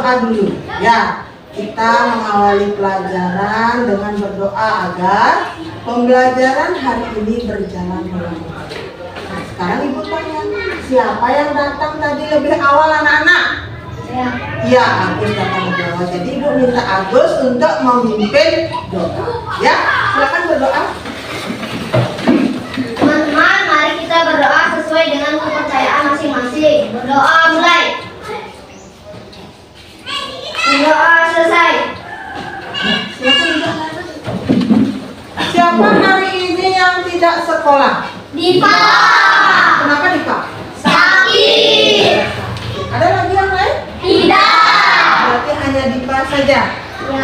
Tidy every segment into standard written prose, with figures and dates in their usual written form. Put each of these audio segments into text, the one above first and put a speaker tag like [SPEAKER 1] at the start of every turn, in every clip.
[SPEAKER 1] berdoa dulu. Ya, kita mengawali pelajaran dengan berdoa agar pembelajaran hari ini berjalan dengan baik. Nah, sekarang Ibu tanya, siapa yang datang tadi lebih awal anak-anak? Ya, Agus datang lebih awal. Jadi Ibu minta Agus untuk memimpin doa. Ya, silakan berdoa.
[SPEAKER 2] Teman-teman, mari kita berdoa sesuai dengan kepercayaan masing-masing. Berdoa mulai. Berdoa selesai.
[SPEAKER 1] Silakan Ibu. Siapa hari ini yang tidak sekolah?
[SPEAKER 2] Diva.
[SPEAKER 1] Kenapa Diva?
[SPEAKER 2] Sakit.
[SPEAKER 1] Ada lagi yang lain?
[SPEAKER 2] Tidak.
[SPEAKER 1] Berarti hanya Diva saja.
[SPEAKER 2] Ya.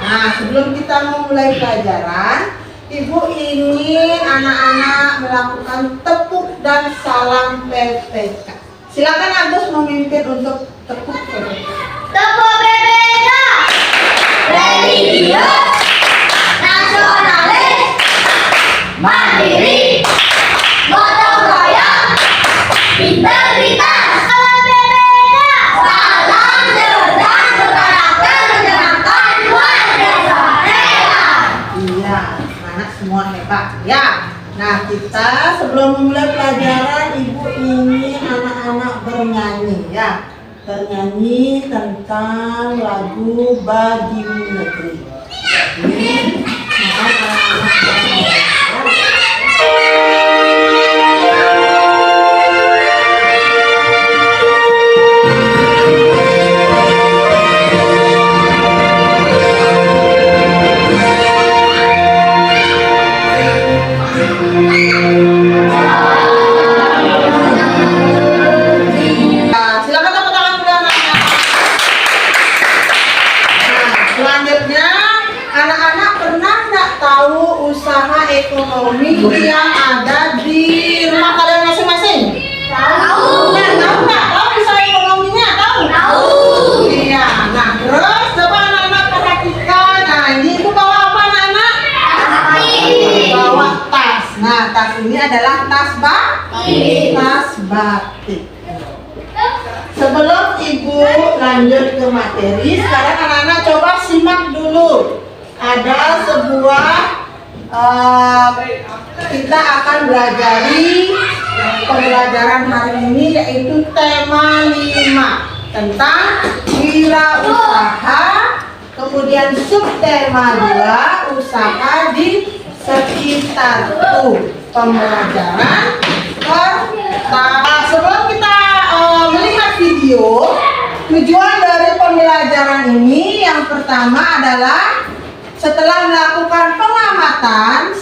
[SPEAKER 1] Nah, sebelum kita memulai pelajaran, Ibu ingin anak-anak melakukan tepuk dan salam PPK. Silakan Agus memimpin untuk tepuk PPK.
[SPEAKER 2] Tepuk BPK. Religius, nasionalis, mandiri, gotong royong, integritas. Salam BPK. Salam cerdas berkarakter menyenangkan luar biasa hebat.
[SPEAKER 1] Iya, anak semua hebat. Ya. Nah, kita sebelum memulai pelajaran, Ibu ingin anak-anak bernyanyi, ya. Bernyanyi tentang lagu Bagimu Negeri. Ini maka anak-anak bernyanyi. Selanjutnya, anak-anak pernah nggak tahu usaha ekonomi yang ada di rumah kalian masing-masing?
[SPEAKER 2] Tahu.
[SPEAKER 1] Ya, tahu nggak? Tahu usaha ekonominya? Tahu?
[SPEAKER 2] Tahu.
[SPEAKER 1] Iya. Nah, terus coba anak-anak perhatikan. Nah, ini Ibu bawa apa anak-anak? Bawa tas. Nah, tas ini adalah tas batik. Tas batik. Sebelum Ibu lanjut ke materi, sekarang anak-anak coba simak dulu. Ada sebuah kita akan belajari pembelajaran hari ini, yaitu tema 5 tentang wirausaha. Kemudian subtema 2 usaha di sekitarku. Pembelajaran pertama. Sebelum kita melihat video, tujuan dari pembelajaran ini yang pertama adalah setelah melakukan pengamatan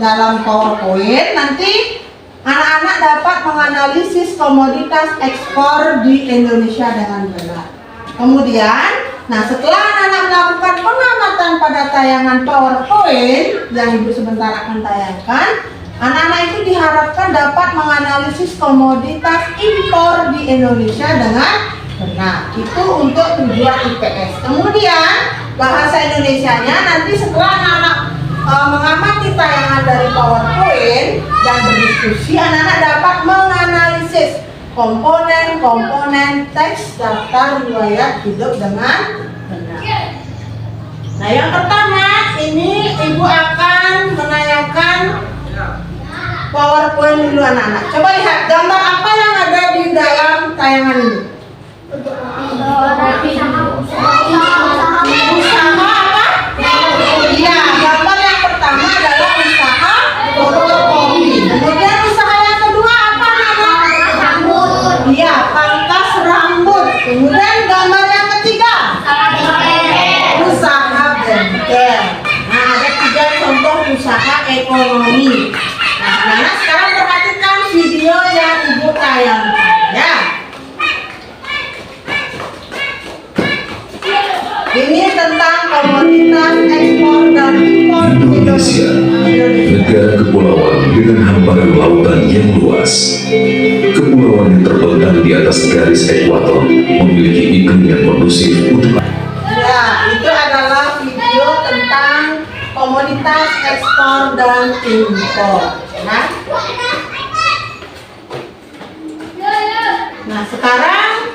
[SPEAKER 1] dalam PowerPoint, nanti anak-anak dapat menganalisis komoditas ekspor di Indonesia dengan benar. Kemudian, nah setelah anak-anak melakukan pengamatan pada tayangan PowerPoint yang Ibu sebentar akan tayangkan, anak-anak itu diharapkan dapat menganalisis komoditas impor di Indonesia dengan benar. Itu untuk tujuan IPS. Kemudian bahasa Indonesianya nanti setelah anak-anak mengamati tayangan dari PowerPoint dan berdiskusi, anak-anak dapat menganalisis komponen-komponen teks daftar riwayat hidup dengan benar. Nah, yang pertama ini Ibu akan menayangkan PowerPoint dulu anak-anak. Coba lihat gambar apa yang ada di dalam tayangan ini. Usaha apa? Iya, gambar yang pertama adalah usaha fotokopi. Kemudian usaha yang kedua apa anak-anak?
[SPEAKER 2] Rambut.
[SPEAKER 1] Iya, pangkas rambut. Kemudian gambar yang ketiga, usaha bengkel. Nah, ada 3 contoh usaha ekonomi. Nah, sekarang perhatikan video yang Ibu tayangkan, ya. Ini tentang komoditas ekspor dan impor
[SPEAKER 3] Indonesia, negara kepulauan dengan hamparan lautan yang luas. Kepulauan yang terbentang di atas garis ekuator memiliki iklim yang kondusif untuk.
[SPEAKER 1] Ya, itu adalah video tentang komoditas ekspor dan impor. Nah, sekarang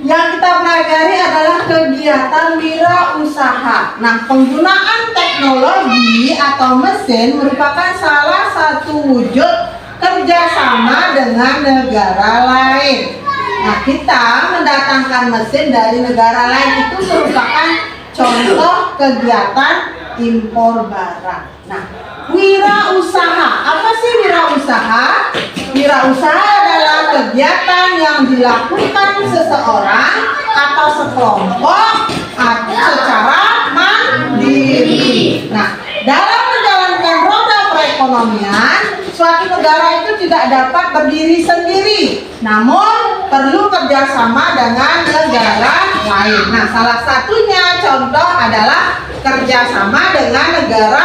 [SPEAKER 1] Yang kita pelajari adalah kegiatan wirausaha. Nah, penggunaan teknologi atau mesin merupakan salah satu wujud kerjasama dengan negara lain. Nah, kita mendatangkan mesin dari negara lain itu merupakan contoh kegiatan impor barang. Nah, wirausaha. Apa sih wirausaha? Wirausaha adalah kegiatan yang dilakukan seseorang atau sekelompok atau secara mandiri. Nah, dalam menjalankan roda perekonomian, suatu negara itu tidak dapat berdiri sendiri, namun perlu kerjasama dengan negara lain. Nah, salah satunya contoh adalah kerjasama dengan negara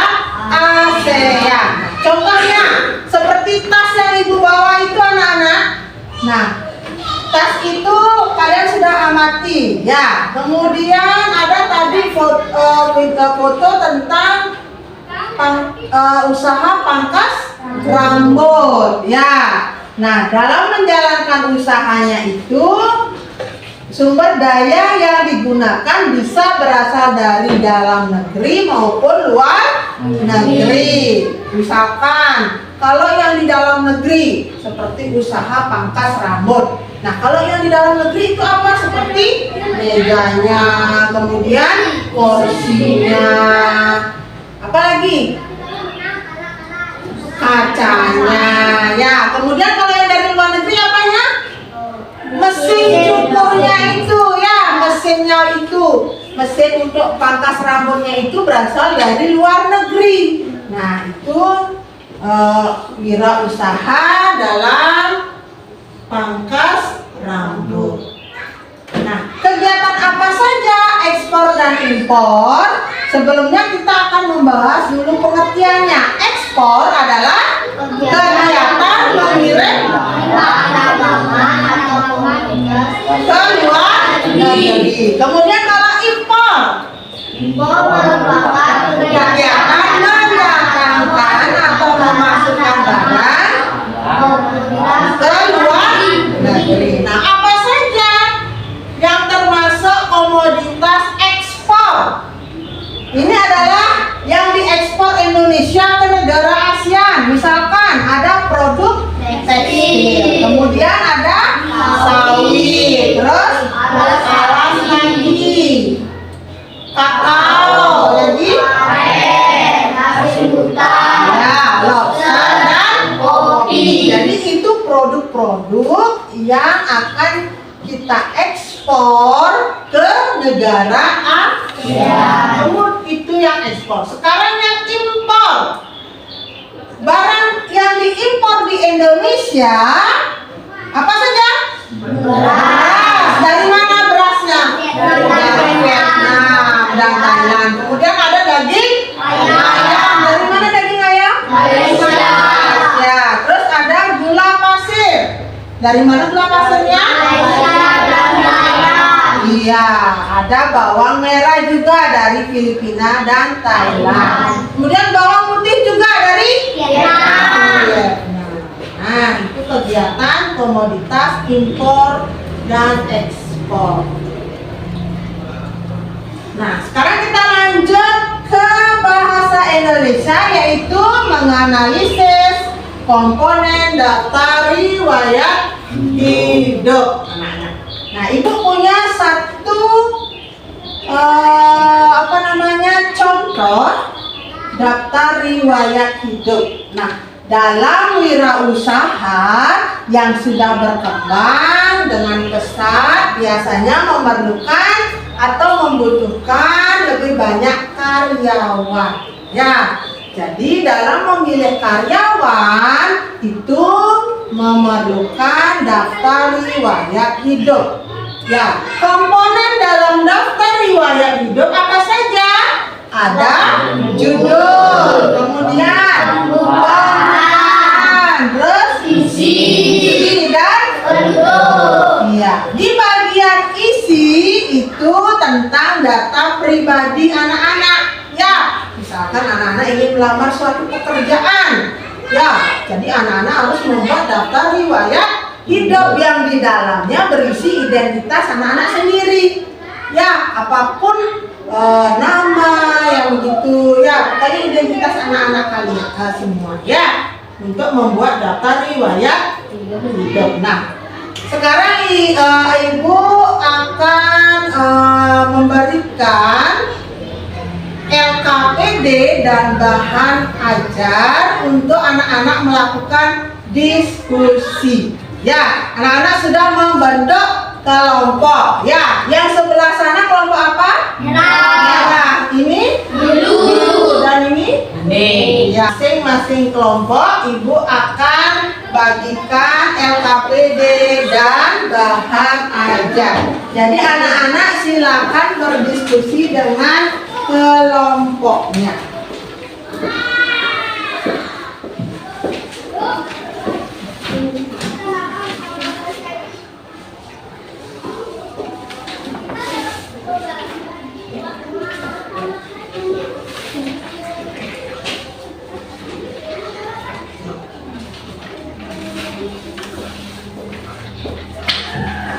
[SPEAKER 1] ASEAN. Contohnya seperti tas yang ibu bawa itu anak-anak. Nah, tas itu kalian sudah amati ya. Kemudian ada tadi foto tentang usaha pangkas rambut ya. Nah, dalam menjalankan usahanya itu sumber daya yang digunakan bisa berasal dari dalam negeri maupun luar negeri. Misalkan kalau yang di dalam negeri seperti usaha pangkas rambut. Nah, kalau yang di dalam negeri itu apa? Seperti mejanya, kemudian kursinya, apa lagi? Kacanya. Ya, kemudian kalau yang dari luar negeri apanya? Mesin cukurnya itu ya, mesinnya itu, mesin untuk pangkas rambutnya itu berasal dari luar negeri. Nah, itu wirausaha dalam pangkas rambut. Nah, kegiatan apa saja ekspor dan impor? Sebelumnya kita akan membahas dulu pengertiannya. Ekspor adalah kegiatan mengirim ke luar negeri. Kemudian kalau impor
[SPEAKER 2] merupakan
[SPEAKER 1] kegiatan mendatangkan atau memasukkan barang ke luar negeri. Nah, apa saja yang termasuk komoditas ekspor? Ini adalah yang diekspor Indonesia ke negara ASEAN. Misalkan ada produk tekstil, kemudian ada sawit, terus ada alas kaki, kakao, lagi
[SPEAKER 2] nasi hutan,
[SPEAKER 1] ya, lobster dan kopi. Jadi itu produk-produk yang akan kita ekspor ke negara ASEAN. Itu yang ekspor. Sekarang yang impor. Barang yang diimpor di Indonesia apa saja? Beras. Dari mana berasnya? Dari Vietnam dan Thailand. Kemudian ada daging ayam. Dari mana daging ayam?
[SPEAKER 2] Malaysia.
[SPEAKER 1] Ya, terus ada gula pasir. Dari mana gula pasirnya? Iya, ada bawang merah juga dari Filipina dan Thailand. Kemudian bawang putih juga dari Vietnam. Nah, itu kegiatan komoditas impor dan ekspor. Nah, sekarang kita lanjut ke bahasa Indonesia, yaitu menganalisis komponen daftar riwayat hidup. Nah, ibu punya satu contoh daftar riwayat hidup. Nah, dalam wirausaha yang sudah berkembang dengan pesat biasanya memerlukan atau membutuhkan lebih banyak karyawan. Ya, jadi dalam memilih karyawan itu memerlukan daftar riwayat hidup. Ya, komponen dalam daftar riwayat hidup apa saja? Ada judul, kemudian bahan, terus isi dan bentuk. Ya, di bagian isi itu tentang data pribadi anak-anak. Ya, misalkan anak-anak ingin melamar suatu pekerjaan. Ya, jadi anak-anak harus membuat daftar riwayat hidup yang di dalamnya berisi identitas anak-anak sendiri. Ya, apapun nama yang begitu, ya pokoknya identitas anak-anak kalian semua ya, untuk membuat daftar riwayat hidup. Nah, sekarang ibu akan memberikan LKPD dan bahan ajar untuk anak-anak melakukan diskusi. Ya, anak-anak sudah membentuk kelompok. Ya, yang sebelah sana kelompok apa? Merah. Ini biru. Dan ini kuning. Ya, masing-masing kelompok ibu akan bagikan LKPD dan bahan ajar. Jadi anak-anak silakan berdiskusi dengan kelompoknya.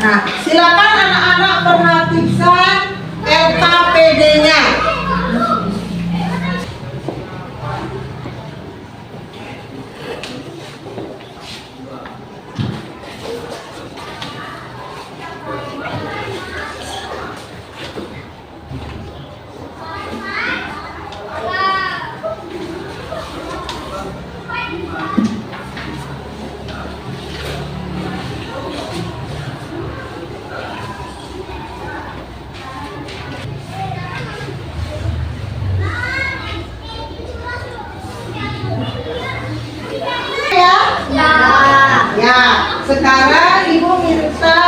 [SPEAKER 1] Nah, silakan anak-anak perhatikan LKPD-nya. Sekarang ibu minta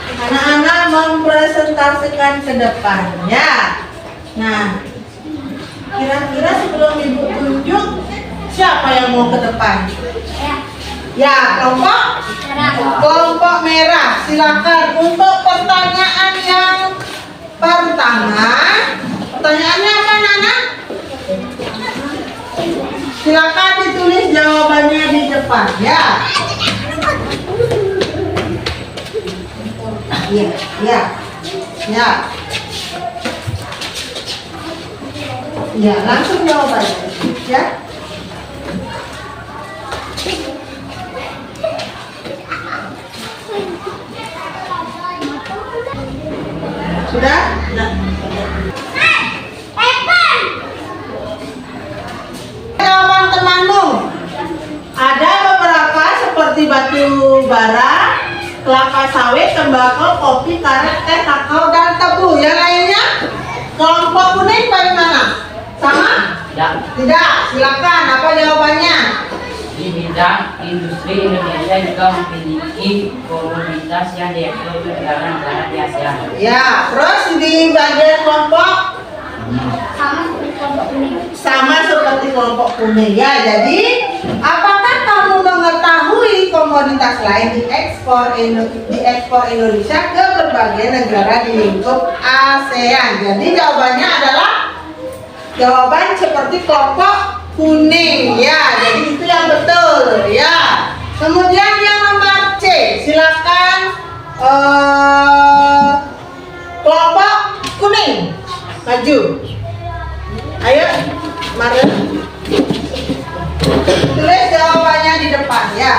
[SPEAKER 1] anak-anak mempresentasikan ke depannya. Nah, kira-kira sebelum ibu tunjuk, siapa yang mau ke depan? Ya, kelompok merah. Silakan untuk pertanyaan yang pertama. Pertanyaannya apa, Nana? Silakan ditulis jawabannya di depan, ya. Ya, langsung jawabannya, ya. Sudah? Jawaban temanmu ada beberapa seperti batu bara, kelapa sawit, tembakau, kopi, karet, teh, kakao, dan tebu. Yang lainnya, kelompok kuning bagaimana? Sama? Tidak. Silakan. Apa jawabannya?
[SPEAKER 4] Di bidang industri, Indonesia juga memiliki komoditas yang diekspor ke negara-negara di Asia.
[SPEAKER 1] Ya. Terus di bagian kelompok sama seperti kelompok kuning. Ya. Jadi, apakah kamu mengetahui komoditas lain diekspor Indonesia ke berbagai negara di lingkup ASEAN? Jadi jawabannya adalah jawaban seperti kelompok kuning, ya. Jadi itu yang betul, ya. Kemudian yang nomor C, silakan kelompok kuning maju. Ayo, mari. Tulis jawabannya di depan, ya.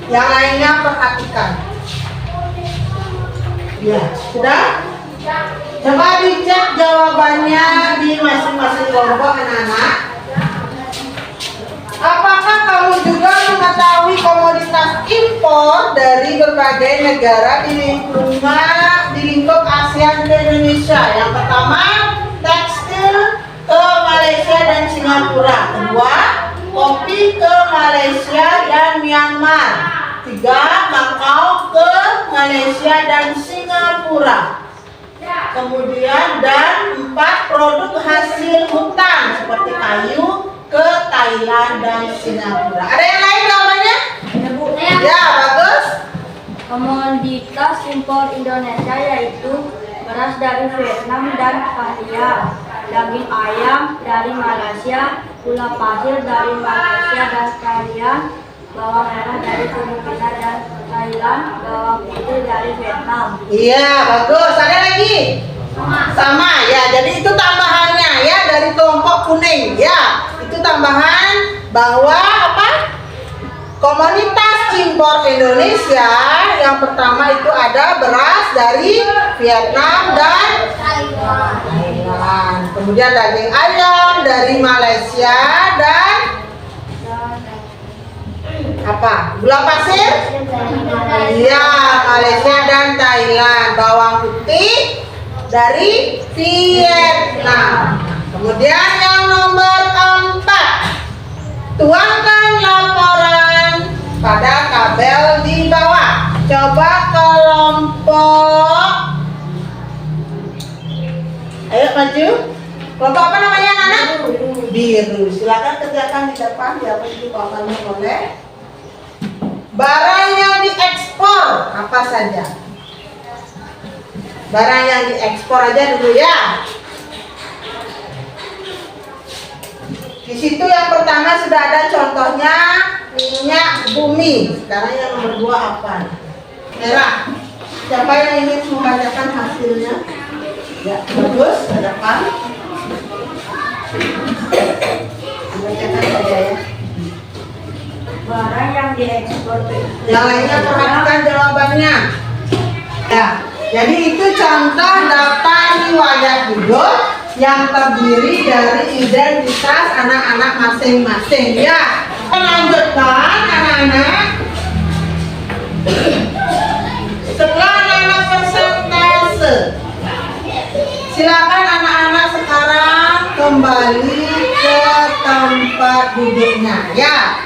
[SPEAKER 1] Yang lainnya perhatikan. Ya, sudah? Coba dicek jawabannya di masing-masing kelompok, anak-anak. Apakah kamu juga mengetahui komoditas impor dari berbagai negara di lingkup ASEAN ke Indonesia? Yang pertama, tekstil ke Malaysia dan Singapura. Kedua, kopi ke Malaysia dan Myanmar. 3, kakao ke Malaysia dan Singapura. Kemudian dan 4, produk hasil hutan seperti kayu ke Thailand dan Singapura. Ada yang lain jawabannya? Ya, bagus.
[SPEAKER 5] Komoditas impor Indonesia yaitu beras dari Vietnam dan Korea,
[SPEAKER 2] daging ayam dari Malaysia, gula pasir dari Malaysia dan Thailand, bawang merah dari Filipina dan Thailand, bawang putih dari Vietnam.
[SPEAKER 1] Iya, bagus. Ada lagi? Sama ya. Jadi itu tambahannya ya dari kelompok kuning ya. Itu tambahan bahwa apa? Komunitas impor Indonesia yang pertama itu ada beras dari Vietnam dan Thailand. Kemudian daging ayam dari Malaysia dan apa? Gula pasir? Iya, Malaysia dan Thailand. Bawang putih dari Vietnam. Kemudian yang nomor 4, tuangkan laporan pada tabel di bawah. Coba kelompok, ayo maju. Kelompok apa namanya anak? Biru. Silakan kerjakan di depan, diapa itu papannya boleh. Barang yang diekspor apa saja? Barang yang diekspor aja dulu ya. Di situ yang pertama sudah ada contohnya minyak bumi. Sekarang yang nomor 2 apa? Merah. Siapa yang ingin membacakan hasilnya? Ya, bagus. Hadapan. Bacakan saja ya.
[SPEAKER 2] Barang yang diekspor.
[SPEAKER 1] Yang lainnya perhatikan jawabannya. Ya, jadi itu contoh data riwayat hidup yang terdiri dari identitas anak-anak masing-masing. Ya, lanjutkan anak-anak. Setelah anak-anak persentase, silakan anak-anak sekarang kembali ke tempat duduknya. Ya.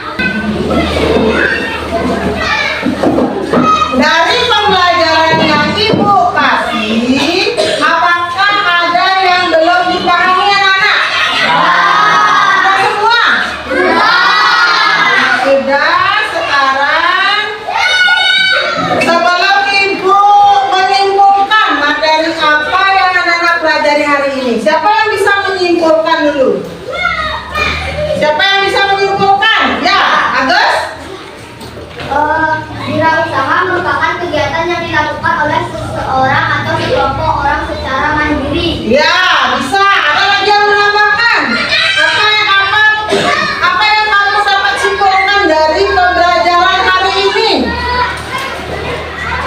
[SPEAKER 1] Dari pembelajaran yang Ibu kasih, apakah ada yang belum dipahami anak-anak? Sudah semua? Sudah. Sekarang sebelum Ibu menyimpulkan materi apa yang anak-anak pelajari hari ini, siapa yang bisa menyimpulkan dulu? Siapa yang bisa menyimpulkan? Ya, Agus?
[SPEAKER 2] Wirausaha merupakan kegiatan yang dilakukan oleh seseorang atau sekelompok orang secara mandiri.
[SPEAKER 1] Ya, bisa. Ada lagi yang menambahkan? Apa yang kamu dapat simpulkan dari pembelajaran hari ini?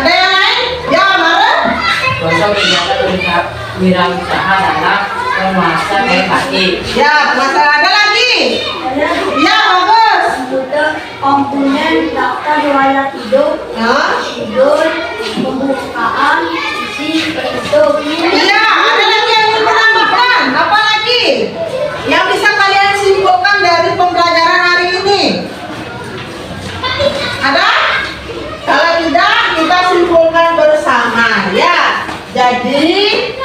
[SPEAKER 1] Ada yang lain? Ya, Mara?
[SPEAKER 4] Contoh kegiatan wirausaha dalam penguasa PKI.
[SPEAKER 1] Ya, masalah ada lagi? Ya, bagus.
[SPEAKER 2] Komponen daftar riwayat hidup,
[SPEAKER 1] Ya.
[SPEAKER 2] tidur, pembukaan, isi, penutup.
[SPEAKER 1] Iya, ada lagi yang ingin menambahkan? Apa lagi yang bisa kalian simpulkan dari pembelajaran hari ini? Ada? Kalau tidak, kita simpulkan bersama ya. Jadi,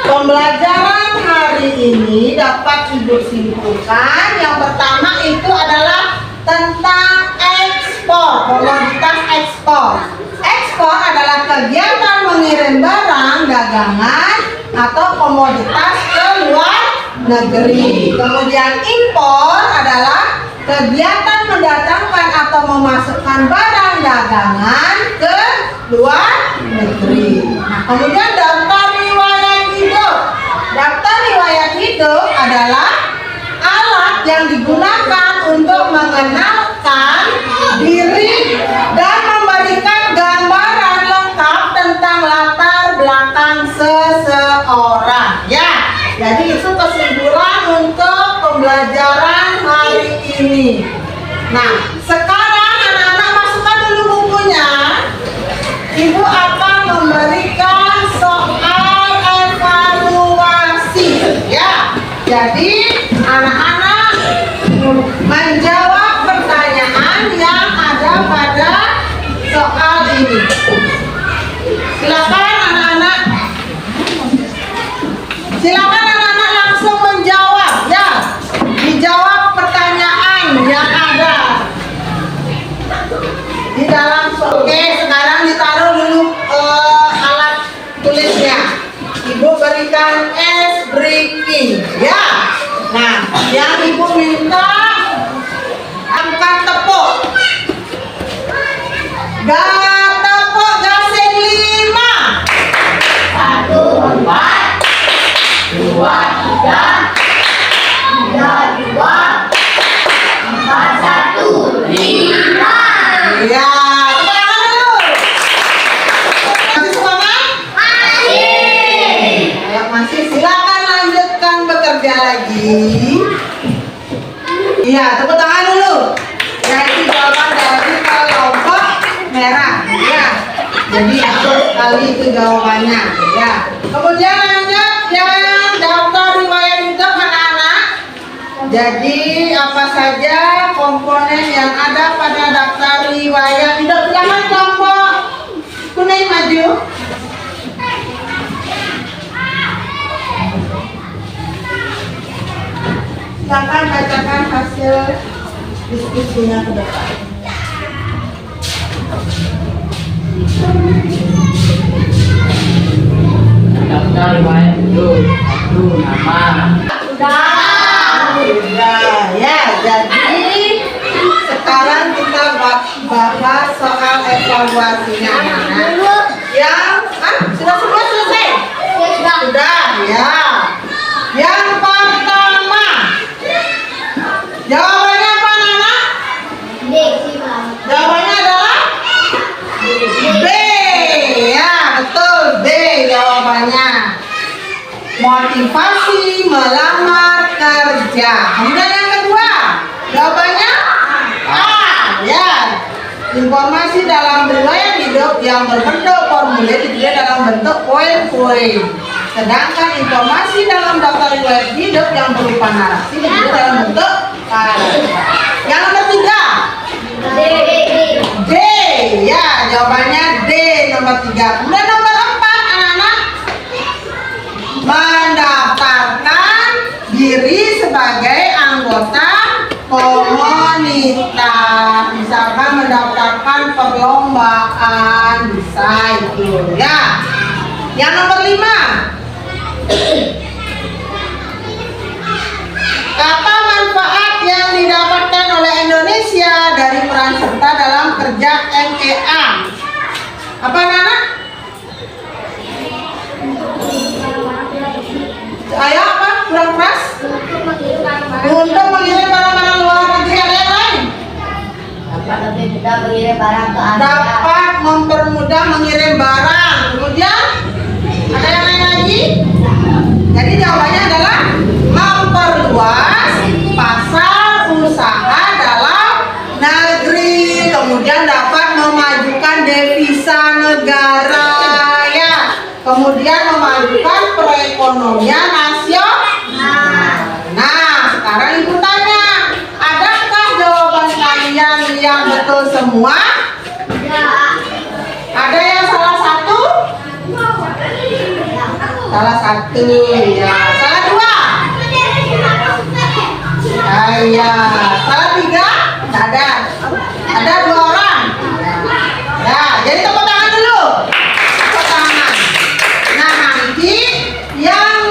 [SPEAKER 1] pembelajaran hari ini dapat Ibu simpulkan. Yang pertama itu adalah tentang ekspor, komoditas ekspor. Ekspor adalah kegiatan mengirim barang dagangan atau komoditas ke luar negeri. Kemudian impor adalah kegiatan mendatangkan atau memasukkan barang dagangan ke luar negeri. Nah, kemudian daftar riwayat hidup. Daftar riwayat hidup adalah alat yang digunakan untuk mengenalkan diri dan memberikan gambaran lengkap tentang latar belakang seseorang. Ya, jadi itu kesimpulan untuk pembelajaran hari ini. Nah, sekarang anak-anak masukkan dulu bukunya. Ibu akan memberikan soal evaluasi. Ya, jadi anak-anak menjawab pertanyaan yang ada pada soal ini. Silakan anak-anak. Silakan anak-anak langsung menjawab ya. Dijawab pertanyaan yang ada di dalam soal. Oke, sekarang ditaruh dulu alat tulisnya. Ibu berikan S breaking ya. Gatepok gasen 5.
[SPEAKER 2] 1, 4, 2, 3, 3, 2, 4, 1, 5.
[SPEAKER 1] Iya, tepuk tangan dulu. Masih semangat? Masih, silakan lanjutkan bekerja lagi. Iya, tepuk tangan dulu. Ya, itu jawaban dari kelompok merah. Ya, jadi betul sekali itu jawabannya. Ya, kemudian lanjut yang daftar riwayat hidup anak-anak. Jadi apa saja komponen yang ada pada daftar riwayat hidup? Silakan kelompok kuning maju. Silakan bacakan hasil diskusinya ke depan.
[SPEAKER 4] Daftar riwayat hidup. 1. Nama.
[SPEAKER 1] Sudah ya, jadi sekarang kita bahas soal evaluasinya anak-anak. Yang sudah semua selesai? Sudah ya. Yang pertama, jawabannya apa anak-anak? Jawabannya adalah B. Ya, betul, B jawabannya. Motivasi melamar kerja. Kemudian yang kedua, jawabannya A. Ya, informasi dalam riwayat hidup yang berbentuk formulir ditulis dalam bentuk poin-poin. Sedangkan informasi dalam daftar riwayat hidup yang berupa narasi ditulis dalam bentuk paragraf. Yang ketiga, D. Ya, jawabannya D nomor 3. Kemudian nomor 4, anak-anak, mendaftarkan diri sebagai anggota komunitas. Misalkan mendaftarkan perlombaan, bisa itu ya. Yang nomor 5, apa manfaat yang didapatkan oleh Indonesia dari peran serta dalam kerja MEA? Apa anak-anak? Ayo apa? Kurang keras? Untuk mengirim barang-barang luar negeri. Ada yang lain? Dapat mempermudah mengirim barang. Kemudian ada yang lain lagi? Jadi jawabannya adalah memperluas pasar usaha dalam negeri. Kemudian dapat memajukan devisa negara ya. Kemudian memajukan perekonomian nasional. Nah, sekarang ibu tanya, adakah jawaban kalian yang betul semua? Ada yang salah satu? Salah satu ya. Salah 2? Ya. Salah 3? Tidak ada. Ada 2 orang. Ya, jadi tepuk tangan dulu. Tepuk tangan. Nah, nanti yang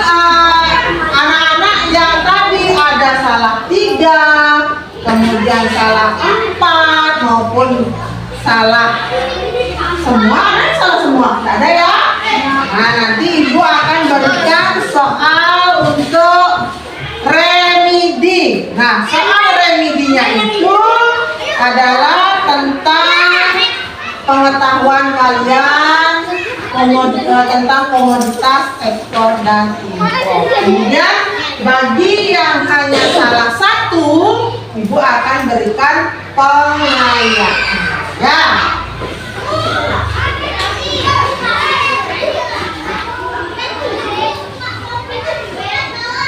[SPEAKER 1] anak-anak yang tadi ada salah 3, kemudian salah 4 maupun salah semua, ada salah semua? Tidak ada ya? Nah, nanti ibu akan berikan soal untuk remedi. Nah, soal remedinya itu adalah tentang pengetahuan kalian tentang komoditas ekspor dan impor. Kemudian bagi yang hanya salah 1, ibu akan berikan penilaian. Ya.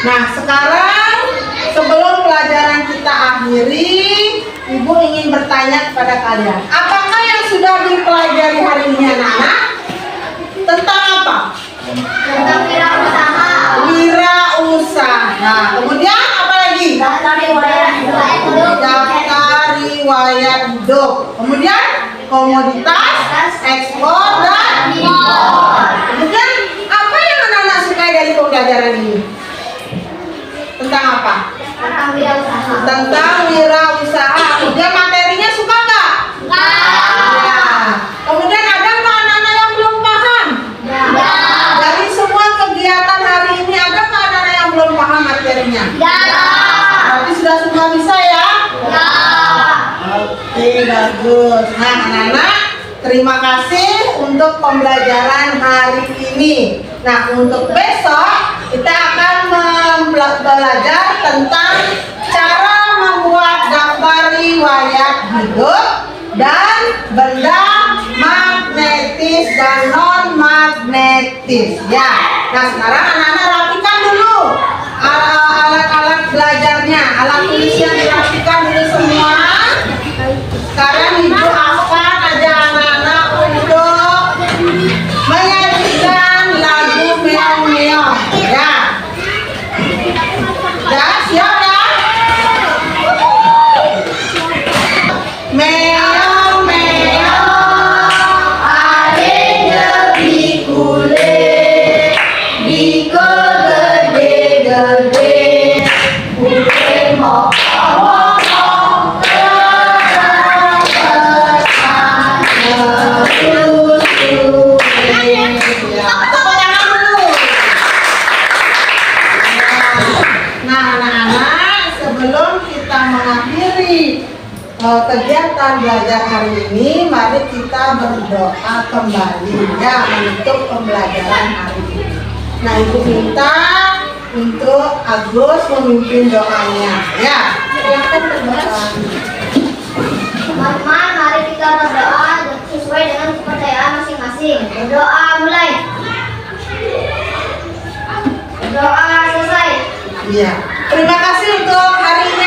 [SPEAKER 1] Nah, sekarang sebelum pelajaran kita akhiri, ibu ingin bertanya kepada kalian, apakah yang sudah dipelajari hari ini anak-anak tentang apa?
[SPEAKER 2] Tentang wirausaha.
[SPEAKER 1] Wirausaha. Kemudian apa lagi?
[SPEAKER 2] Daftar riwayat hidup.
[SPEAKER 1] Daftar riwayat hidup. Kemudian komoditas, ekspor dan impor. Kemudian apa yang anak-anak sukai dari pembelajaran ini? Tentang apa?
[SPEAKER 2] Tentang wirausaha.
[SPEAKER 1] Tentang wirausaha. Kemudian materinya suka nggak?
[SPEAKER 2] Suka.
[SPEAKER 1] Ya. anak-anak, terima kasih untuk pembelajaran hari ini. Nah, untuk besok kita akan belajar tentang cara membuat gambar riwayat hidup dan benda magnetis dan non magnetis ya. Nah, sekarang anak-anak rapikan dulu alat-alat belajarnya, alat tulisnya dirapikan dulu semua. Sekarang ibu akan ajak anak-anak untuk menyanyikan lagu meong-meong ya. Ya, siap ya? Meong meong, adiknya di kulit, biko gede-gede, kulit mokong-mokong, Nah, anak-anak, sebelum kita mengakhiri kegiatan belajar hari ini, mari kita berdoa kembali ya untuk pembelajaran hari ini. Nah, ibu minta untuk Agus memimpin doanya ya. Silakan berdoa.
[SPEAKER 5] Teman-teman, mari kita berdoa sesuai dengan kepercayaan masing-masing. Berdoa mulai. Berdoa selesai.
[SPEAKER 1] Iya. Terima kasih untuk hari ini